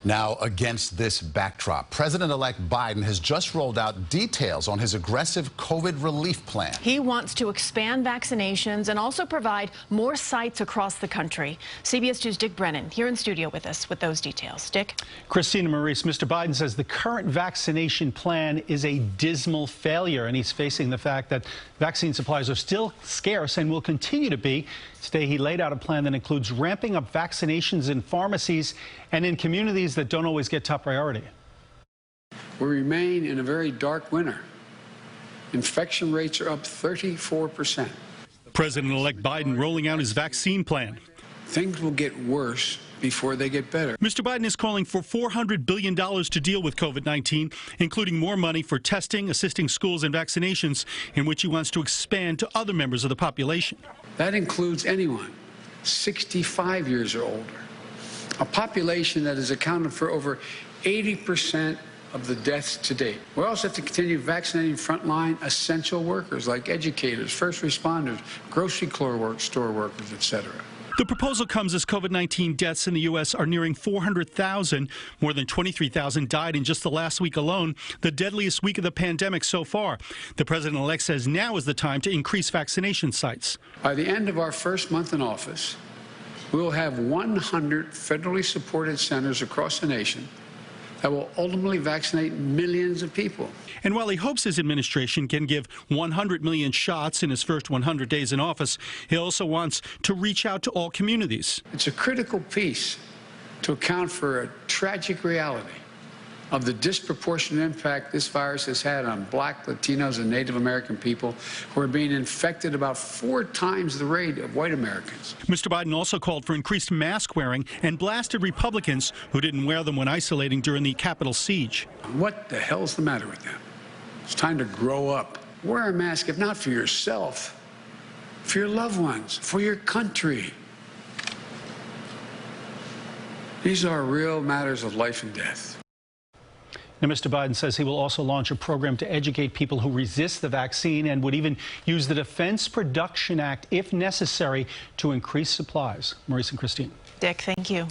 Now, against this backdrop, President-elect Biden has just rolled out details on his aggressive COVID relief plan. He wants to expand vaccinations and also provide more sites across the country. CBS 2's Dick Brennan here in studio with us with those details. Dick? Christina Maurice, Mr. Biden says the current vaccination plan is a dismal failure, and he's facing the fact that vaccine supplies are still scarce and will continue to be. Today, he laid out a plan that includes ramping up vaccinations in pharmacies and in communities that don't always get top priority. We remain in a very dark winter. Infection rates are up 34%. President-elect Biden rolling out his vaccine plan. Things will get worse before they get better. Mr. Biden is calling for $400 billion to deal with COVID-19, including more money for testing, assisting schools, and vaccinations, in which he wants to expand to other members of the population. That includes anyone 65 years or older, a population that has accounted for over 80% of the deaths to date. We also have to continue vaccinating frontline essential workers like educators, first responders, grocery store workers, etc. The proposal comes as COVID-19 deaths in the U.S. are nearing 400,000. More than 23,000 died in just the last week alone, the deadliest week of the pandemic so far. The president-elect says now is the time to increase vaccination sites. By the end of our first month in office, we will have 100 federally supported centers across the nation that will ultimately vaccinate millions of people. And while he hopes his administration can give 100 million shots in his first 100 days in office, he also wants to reach out to all communities. It's a critical piece to account for a tragic reality of the disproportionate impact this virus has had on Black, Latinos, and Native American people who are being infected about 4 times the rate of white Americans. Mr. Biden also called for increased mask wearing and blasted Republicans who didn't wear them when isolating during the Capitol siege. What the hell's the matter with them? It's time to grow up. Wear a mask, if not for yourself, for your loved ones, for your country. These are real matters of life and death. Now, Mr. Biden says he will also launch a program to educate people who resist the vaccine and would even use the Defense Production Act, if necessary, to increase supplies. Maurice and Christine. Dick, thank you.